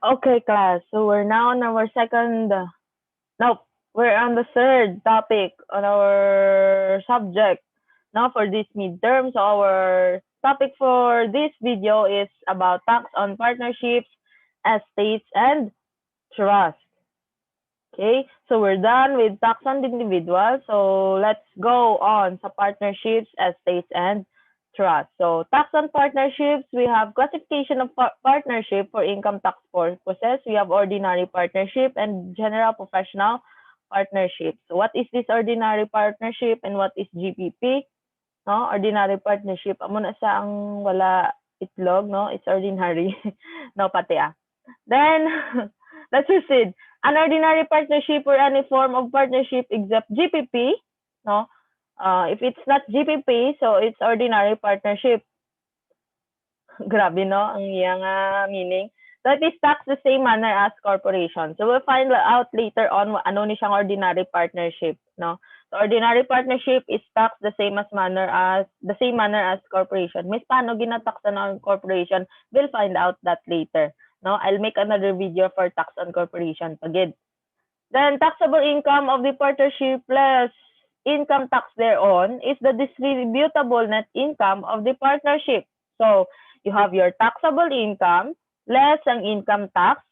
Okay, class. So we're now on our nope, we're on the third topic on our subject. Now for this midterm, so our topic for this video is about tax on partnerships, estates, and trust. Okay, so we're done with tax on individuals. So let's go on sa partnerships, estates, and trust. So tax on partnerships, we have classification of partnership for income tax purposes. We have ordinary partnership and general professional partnership. So what is this ordinary partnership and what is GPP? No, ordinary partnership. Amo na sa ang wala itlog, no? It's ordinary. No, pati ah. Then, let's proceed. An ordinary partnership or any form of partnership except GPP, no? If it's not GPP, so it's ordinary partnership. Grabe, no? Ang iyang meaning. That is taxed the same manner as corporation. So we'll find out later on ano ni siyang ordinary partnership, no? So ordinary partnership is taxed the same manner as corporation. Miss paano ginataksan ng corporation? We'll find out that later. No, I'll make another video for tax on corporation pagid. Then taxable income of the partnership plus income tax thereon is the distributable net income of the partnership. So you have your taxable income less ang income tax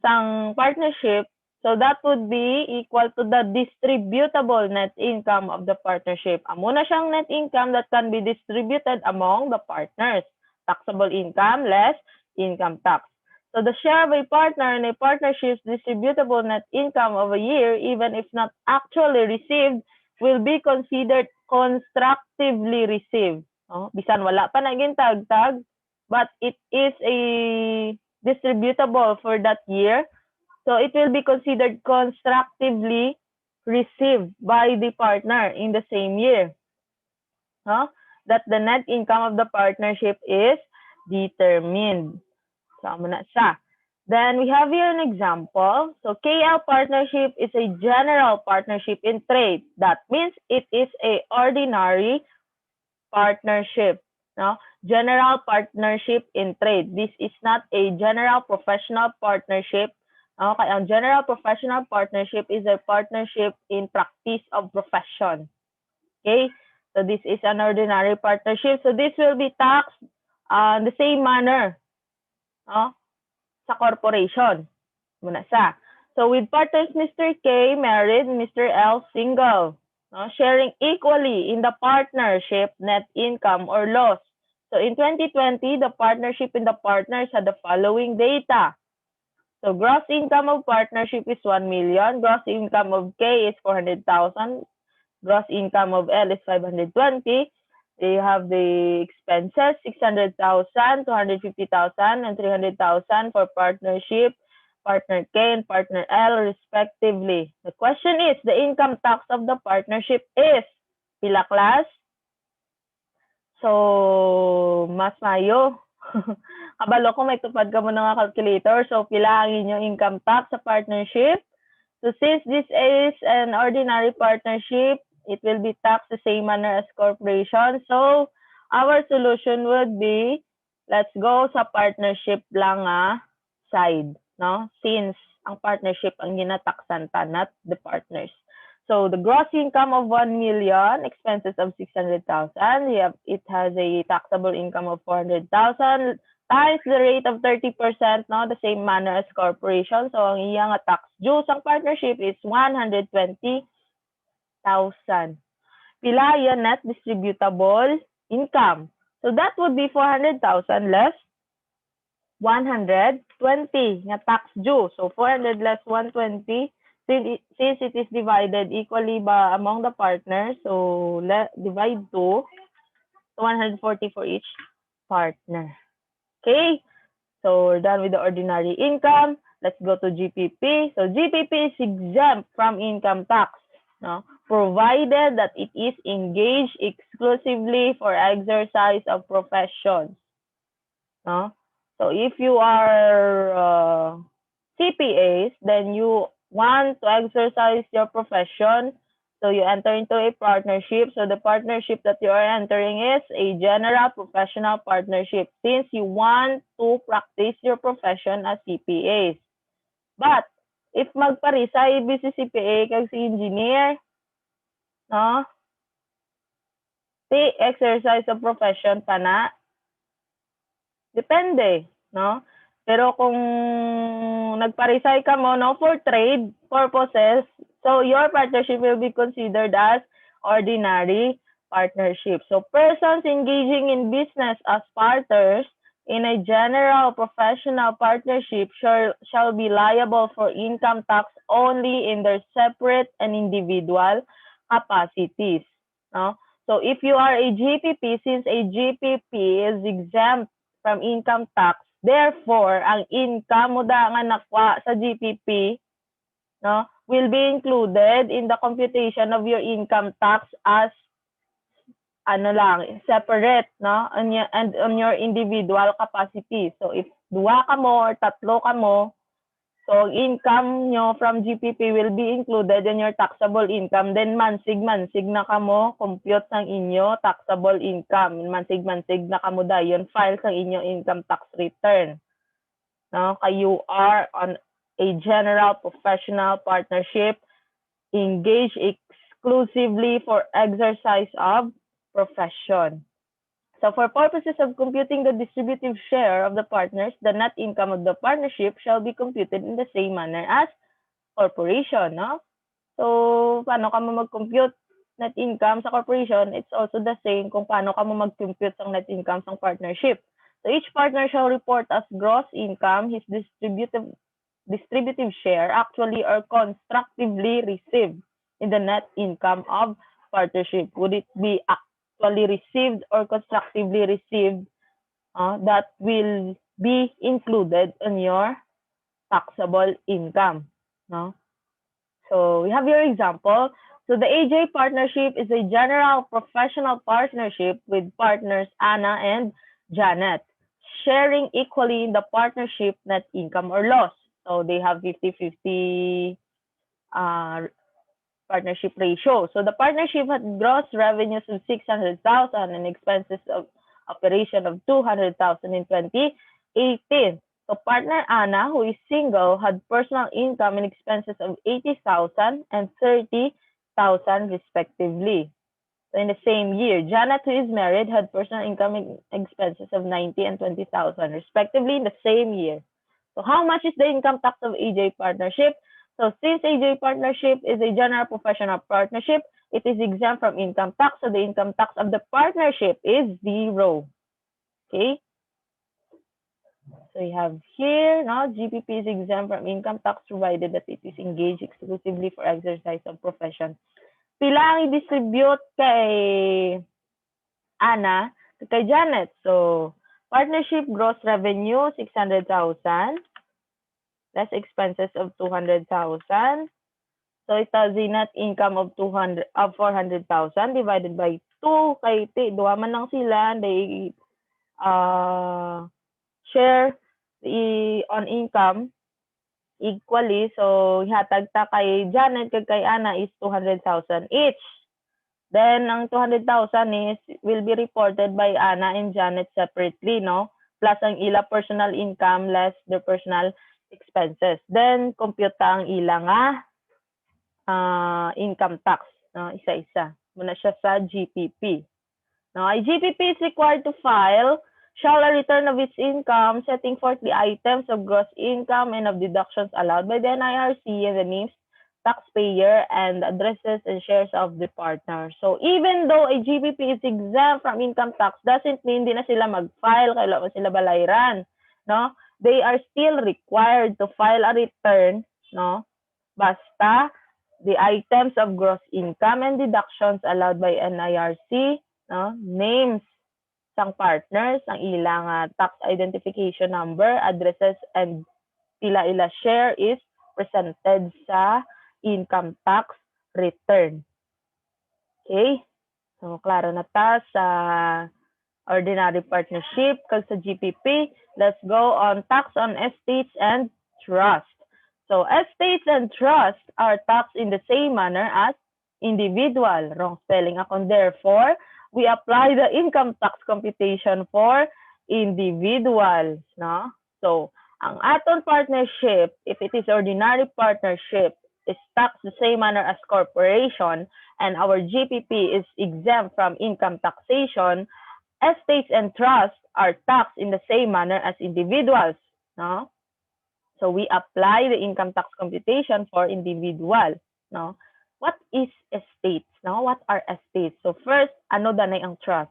sang partnership. So that would be equal to the distributable net income of the partnership. Amo na siyang net income that can be distributed among the partners. Taxable income less income tax. So the share of a partner in a partnership's distributable net income of a year, even if not actually received, will be considered constructively received. Bisan wala pa naging tag-tag, but it is a distributable for that year. So it will be considered constructively received by the partner in the same year. That the net income of the partnership is determined. So, na siya. Then we have here an example. So KL partnership is a general partnership in trade. That means it is a ordinary partnership. No? General partnership in trade. This is not a general professional partnership. Okay, ang general professional partnership is a partnership in practice of profession. Okay, so this is an ordinary partnership. So this will be taxed the same manner sa corporation. Muna sa. So with partners Mr. K married, Mr. L single, sharing equally in the partnership net income or loss. So in 2020, the partnership in the partners had the following data. So gross income of partnership is 1 million, gross income of K is 400,000, gross income of L is 520. They have the expenses 600,000, 250,000, and 300,000 for partnership, partner K and partner L respectively. The question is, the income tax of the partnership is pila class? So, mas mayo. Kabalo ko may tupad ka mo nga calculator. So, pila ang inyong income tax sa partnership? So, since this is an ordinary partnership, it will be taxed the same manner as corporation. So, our solution would be, let's go sa partnership lang side, no? Since ang partnership ang ginataksan ta, not the partners. So, the gross income of 1 million, expenses of 600,000, it has a taxable income of 400,000, times the rate of 30%, no? The same manner as corporation. So, ang iyang tax due sa partnership is 120,000. Pila yan net distributable income. So, that would be 400,000 less 120 nga tax due. So, 400 less 120, since it is divided equally ba among the partners, so divide 2, 140 for each partner. Okay, so we're done with the ordinary income. Let's go to GPP. So GPP is exempt from income tax, no? Provided that it is engaged exclusively for exercise of professions. No? So if you are CPAs, then you want to exercise your profession So you enter into a partnership. So the partnership that you are entering is a general professional partnership since you want to practice your profession as CPAs. But if magparisay si CPA kag si engineer, no? Ti exercise of profession pa na. Depende, no? Pero kung nagparisay ka mo, no, for trade purposes, so your partnership will be considered as ordinary partnership. So persons engaging in business as partners in a general professional partnership shall be liable for income tax only in their separate and individual capacities. No? So if you are a GPP, since a GPP is exempt from income tax, therefore, ang income mo da nga nakwa sa GPP, no, will be included in the computation of your income tax as separate, no, and on your individual capacity. So if dua ka mo or tatlo ka mo, so income nyo from GPP will be included in your taxable income. Then mansig na kamo compute ng inyo taxable income. Mansig na kamo dayon file sa inyo income tax return. No, you are on a general professional partnership engaged exclusively for exercise of profession. So for purposes of computing the distributive share of the partners, the net income of the partnership shall be computed in the same manner as corporation, no? So, paano ka mo mag-compute net income sa corporation? It's also the same kung paano ka mo mag-compute ng net income sa partnership. So each partner shall report as gross income his distributive share actually or constructively received in the net income of partnership. Would it be actually received or constructively received? That will be included in your taxable income. No? So we have your example. So the AJ partnership is a general professional partnership with partners Anna and Janet, sharing equally in the partnership net income or loss. So they have 50-50 partnership ratio. So the partnership had gross revenues of 600,000 and expenses of operation of 200,000 in 2018. So partner Anna, who is single, had personal income and expenses of 80,000 and 30,000 respectively. So in the same year, Janet, who is married, had personal income and expenses of 90 and 20,000 respectively in the same year. So how much is the income tax of AJ partnership? So since AJ partnership is a general professional partnership, it is exempt from income tax. So the income tax of the partnership is 0. Okay? So you have here, no, GPP is exempt from income tax provided that it is engaged exclusively for exercise of profession. Pila ang i-distribute kay Anna, kay Janet. So partnership gross revenue 600,000. Less expenses of 200,000. So it has a net income of 400,000 divided by 2 kay duha man lang sila, they share on income equally. So ihatag ta kay Janet kag kay Anna is 200,000 each. Then ang 200,000 is will be reported by Anna and Janet separately, no? Plus ang ila personal income less their personal expenses. Then compute ang ila nga income tax, no? Isa-isa. Muna siya sa GPP. Now, a GPP is required to file shall a return of its income setting forth the items of gross income and of deductions allowed by the NIRC and the names taxpayer and addresses and shares of the partner. So even though a GPP is exempt from income tax, doesn't mean hindi na sila mag-file, kailangan sila balayran, no? They are still required to file a return, no? Basta the items of gross income and deductions allowed by NIRC, no? Names sang partners, ang ilang tax identification number, addresses, and ila share is presented sa income tax return. Okay? So, klaro na ta sa ordinary partnership kag sa GPP. Let's go on tax on estates and trust. So, estates and trust are taxed in the same manner as individual. Wrong spelling ako. Therefore, we apply the income tax computation for individuals, no? So, ang aton partnership, if it is ordinary partnership, is taxed the same manner as corporation, and our GPP is exempt from income taxation. Estates and trusts are taxed in the same manner as individuals, no? So we apply the income tax computation for individual, no? What is estates, no? What are estates? So first, ano danay ang trust?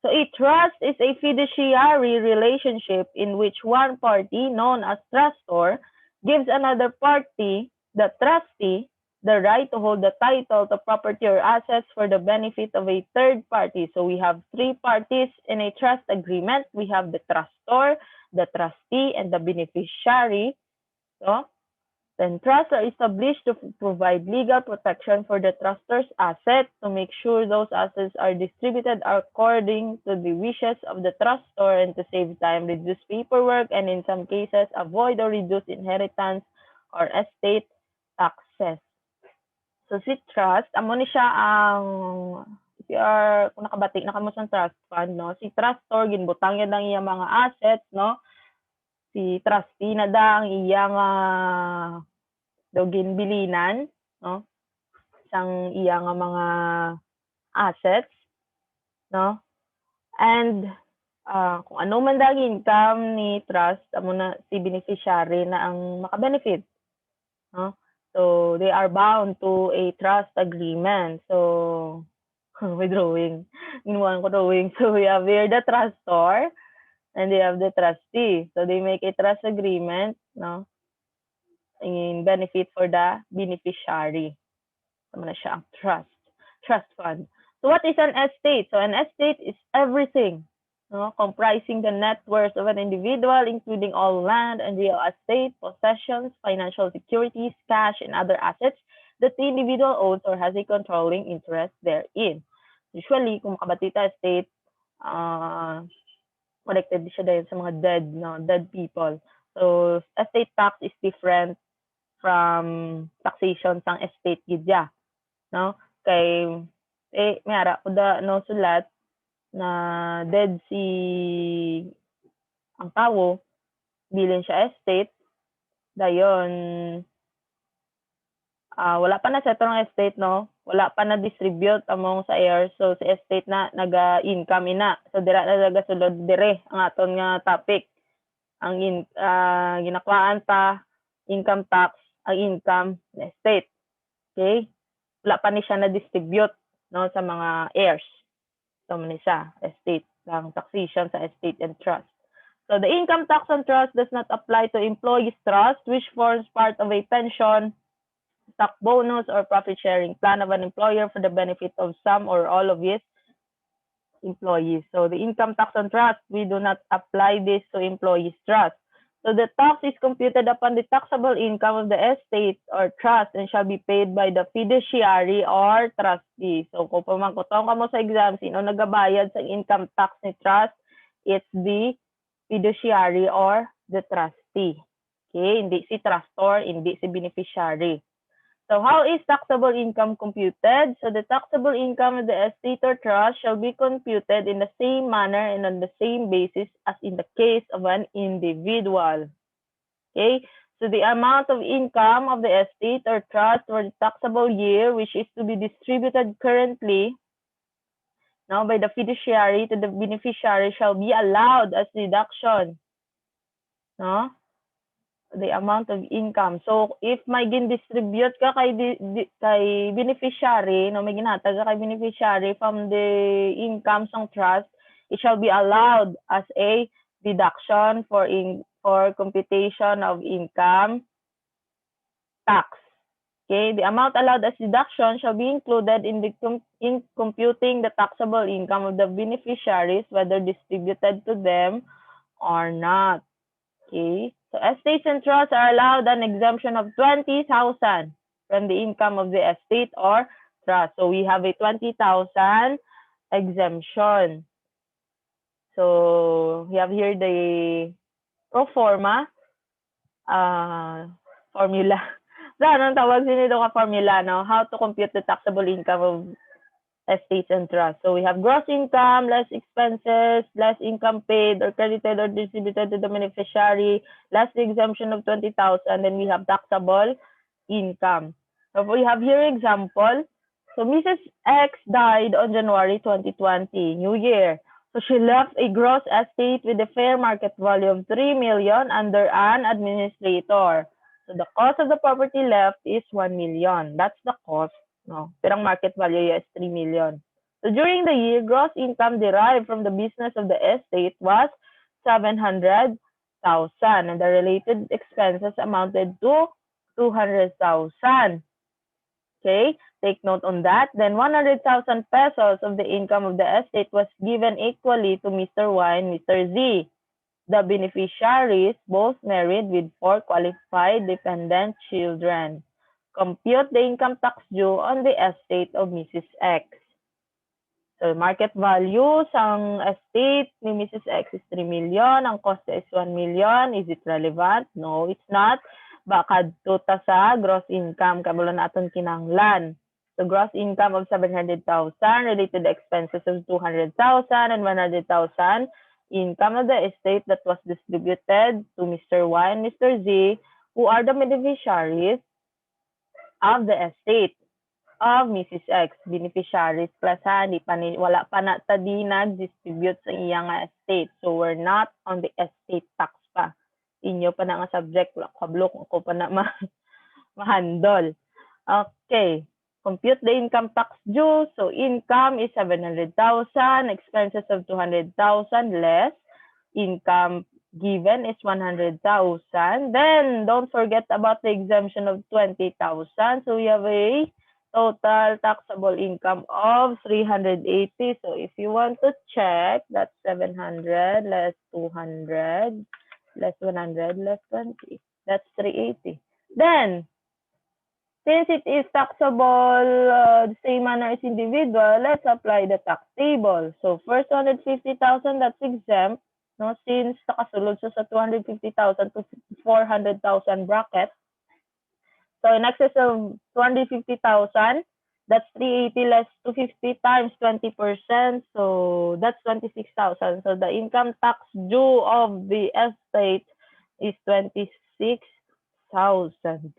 So a trust is a fiduciary relationship in which one party, known as trustor, gives another party, the trustee, the right to hold the title to property or assets for the benefit of a third party. So we have three parties in a trust agreement. We have the trustor, the trustee, and the beneficiary. So, then trusts are established to provide legal protection for the trustor's assets to make sure those assets are distributed according to the wishes of the trustor and to save time, reduce paperwork, and in some cases, avoid or reduce inheritance or estate taxes. So si trust, amo ni siya ang if you are kung nakabati na kamo sa trust fund, no, si trustor ginbutang yun ang iyang mga assets, no, si trustee na da ang iyang ginbilinan, no, sang iyang mga assets, no, and kung ano man dang income ni trust, amo na si beneficiary na ang makabenefit, no. So they are bound to a trust agreement. So may drawing. Ginawa ko drawing. So we have here the trustor and they have the trustee. So they make a trust agreement, no, in benefit for the beneficiary. Tama na siya ang trust fund. So what is an estate? So an estate is everything, no, comprising the net worth of an individual, including all land and real estate, possessions, financial securities, cash, and other assets that the individual owns or has a controlling interest therein. Usually, kung makabatita estate, connected siya dahil sa mga dead people. So, estate tax is different from taxation sang estate gidya, no? Kay may ara ko da no sulat na dead si ang tawo, bilin siya estate, dayon wala pa na settle ang estate, no? Wala pa na distribute among sa heirs. So si estate na naga-income ina. So dira na nagasulod dire ang aton nga topic. Ang ginakwaan pa income tax ang income na estate. Okay? Wala pa ni siya na distribute, no, sa mga heirs. So man siya estate lang taxation sa estate and trust. So the income tax on trust does not apply to employees trust which forms part of a pension, stock bonus, or profit sharing plan of an employer for the benefit of some or all of his employees. So the income tax on trust, we do not apply this to employees trust. So the tax is computed upon the taxable income of the estate or trust and shall be paid by the fiduciary or trustee. So kung pamangkutong ka mo sa exam, sino nagabayad sa income tax ni trust? It's the fiduciary or the trustee. Okay, hindi si trustor, hindi si beneficiary. So how is taxable income computed? So the taxable income of the estate or trust shall be computed in the same manner and on the same basis as in the case of an individual. Okay, so the amount of income of the estate or trust for the taxable year which is to be distributed currently now by the fiduciary to the beneficiary shall be allowed as deduction, no? The amount of income. So if may gin-distribute ka kay beneficiary, no, may ginhatag ka kay beneficiary from the income ng trust, it shall be allowed as a deduction for computation of income tax. Okay, the amount allowed as deduction shall be included in computing the taxable income of the beneficiaries, whether distributed to them or not. Okay, so estates and trusts are allowed an exemption of 20,000 from the income of the estate or trust. So we have a 20,000 exemption. So we have here the pro forma formula So, anong tawag din ito ka formula, no? How to compute the taxable income of estates and trusts. So, we have gross income, less expenses, less income paid or credited or distributed to the beneficiary, less the exemption of 20,000, then we have taxable income. So, we have here example. So, Mrs. X died on January 2020, New Year. So, she left a gross estate with a fair market value of 3 million under an administrator. So, the cost of the property left is 1 million. That's the cost. No, pero ang market value is 3 million. So, during the year, gross income derived from the business of the estate was 700,000 and the related expenses amounted to 200,000. Okay, take note on that. Then 100,000 pesos of the income of the estate was given equally to Mr. Y and Mr. Z. The beneficiaries both married with 4 qualified dependent children. Compute the income tax due on the estate of Mrs. X. So, market value sang estate ni Mrs. X is 3 million. Ang cost is 1 million. Is it relevant? No, it's not. Baka tuta sa gross income. Kabula natin kinanglan. So, gross income of 700,000 related expenses of 200,000 and 100,000 income of the estate that was distributed to Mr. Y and Mr. Z, who are the beneficiaries of the estate of Mrs. X. Beneficiaries plus ha, wala pa na tadi nag-distribute sa iyang estate. So, we're not on the estate tax pa. Inyo pa na nga subject, wala kablo kung ako pa na ma-handle. Okay. Compute the income tax due. So, income is 700,000, expenses of 200,000 less. Income given is 100,000. Then, don't forget about the exemption of 20,000. So, we have a total taxable income of 380. So, if you want to check, that's 700 less 200 less 100 less 20. That's 380. Then, since it is taxable the same manner as individual, let's apply the tax table. So, first 150,000, that's exempt. No, since nakasulod sa 250,000 to 400,000 bracket. So, in excess of 250,000, that's 380 less 250 times 20%. So, that's 26,000. So, the income tax due of the estate is 26,000.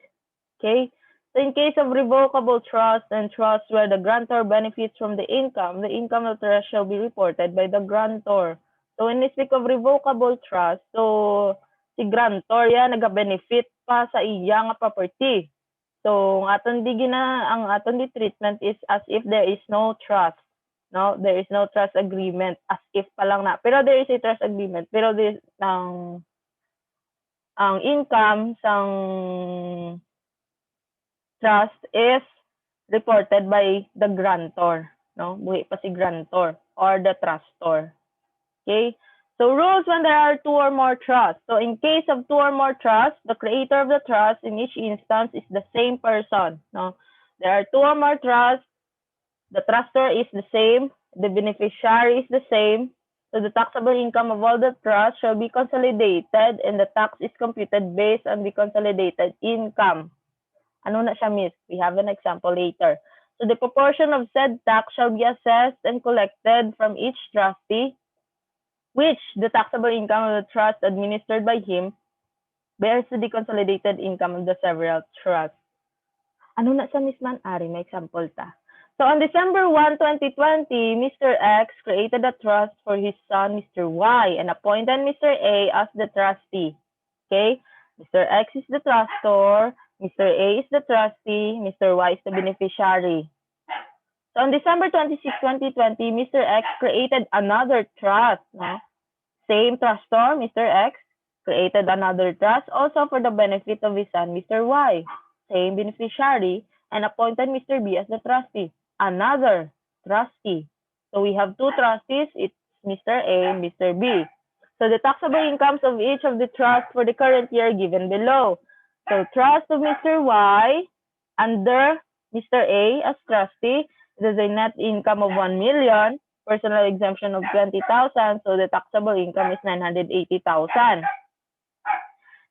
Okay? So, in case of revocable trust and trust where the grantor benefits from the income of the trust shall be reported by the grantor. So, when we speak of revocable trust, so, si grantor yan, nag-benefit pa sa iyang property. So, ang aton di treatment is as if there is no trust. No, there is no trust agreement, as if pa lang na. Pero there is a trust agreement. Pero this, ang income sang trust is reported by the grantor. No, buhi pa si grantor or the trustor. Okay. So, rules when there are 2 or more trusts. So, in case of 2 or more trusts, the creator of the trust in each instance is the same person. No? There are 2 or more trusts. The trustor is the same. The beneficiary is the same. So, the taxable income of all the trusts shall be consolidated and the tax is computed based on the consolidated income. Ano na siya, miss? We have an example later. So, the proportion of said tax shall be assessed and collected from each trustee, which the taxable income of the trust administered by him bears to the consolidated income of the several trusts. Ano na sa Miss Man-Ari? May example ta. So, on December 1, 2020, Mr. X created a trust for his son, Mr. Y, and appointed Mr. A as the trustee. Okay? Mr. X is the trustor, Mr. A is the trustee, Mr. Y is the beneficiary. So, on December 26, 2020, Mr. X created another trust. No? Same trustor, Mr. X, created another trust also for the benefit of his son, Mr. Y. Same beneficiary, and appointed Mr. B as the trustee. Another trustee. So, we have 2 trustees. It's Mr. A and Mr. B. So, the taxable incomes of each of the trusts for the current year given below. So, trust of Mr. Y under Mr. A as trustee, there's a net income of 1 million, personal exemption of 20,000, so the taxable income is 980,000.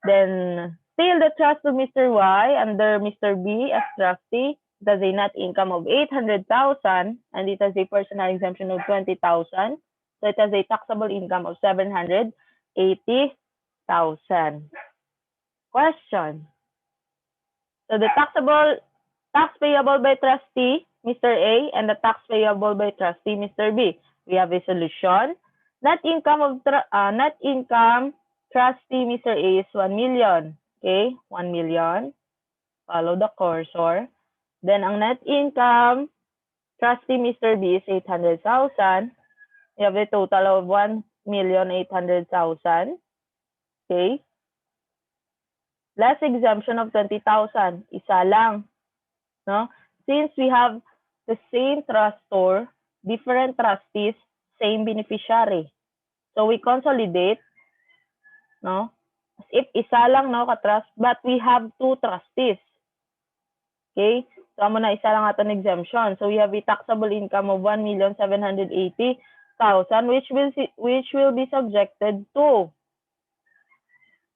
Then, Still, the trust to Mr. Y under Mr. B as trustee does a net income of 800,000 and it has a personal exemption of 20,000. So it has a taxable income of 780,000. Question. So the tax payable by trustee Mr. A and the tax payable by trustee Mr. B. We have a solution. Net income trustee Mr. A is 1 million. Okay, 1 million. Follow the cursor. Then ang net income trustee Mr. B is 800,000. We have a total of 1,800,000. Okay. Less exemption of 20,000. Isa lang. No? Since we have the same trustor, different trustees, same beneficiary. So we consolidate, no? As if isa lang, no, ka-trust, but we have two trustees. Okay? So amo na isa lang aton exemption. So we have a taxable income of 1,780,000 which will be subjected to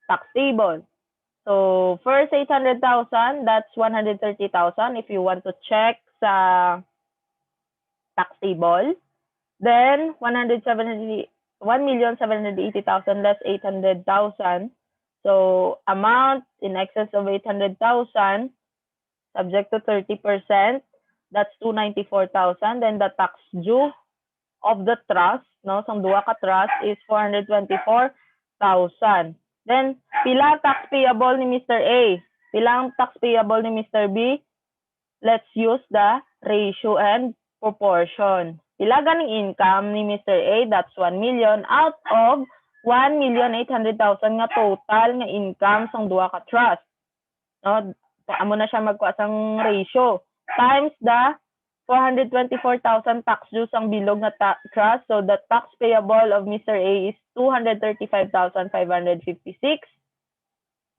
tax table. So, first 800,000, that's 130,000 if you want to check sa tax table. Then, 1,780,000 less 800,000. So, amount in excess of 800,000, subject to 30%, that's 294,000. Then, the tax due of the trust, no, sang duha ka trust is 424,000. Then, pila tax payable ni Mr. A? Pilang tax payable ni Mr. B? Let's use the ratio and proportion. Pila ganing income ni Mr. A? That's 1 million out of 1,800,000 nga total nga income sang duha ka trust. No, amo na siya magkuha sang ratio times the 424,000 tax due sang bilog na trust. So the tax payable of Mr. A is 235,556.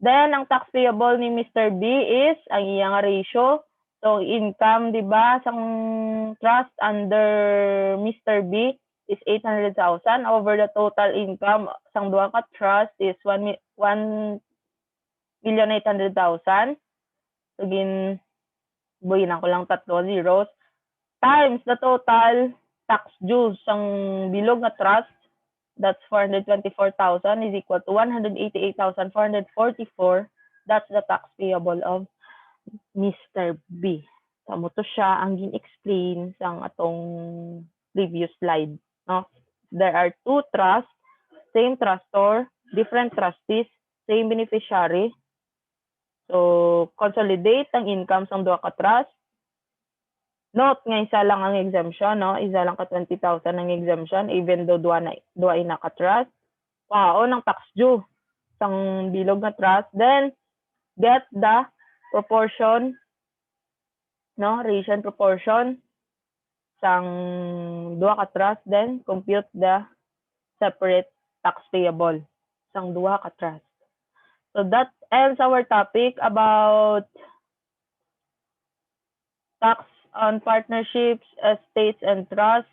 Then ang tax payable ni Mr. B is ang iyang ratio. So income, di ba, sang trust under Mr. B is 800,000 over the total income sang duha ka trust is 1,800,000. So buhinan ko lang tatlo zeros times the total tax due sang bilog na trust, that's 424,000 is equal to 188,444. That's the tax payable of Mr. B. So, mo to siya ang gin-explain sang atong previous slide. No? There are two trusts, same trustor, different trustees, same beneficiary. So, consolidate ang income sang duha ka trust. Note nga isa lang ang exemption, no? Isa lang ka 20,000 ang exemption even though duha ay naka-trust. Wow, ng tax due sang bilog na trust. Then, get the proportion, no? Ratio and proportion sang duha ka trust. Then, compute the separate tax payable sang duha ka trust. So, that ends our topic about tax on partnerships, estates, and trusts.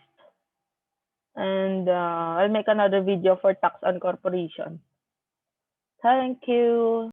And I'll make another video for tax on corporation. Thank you.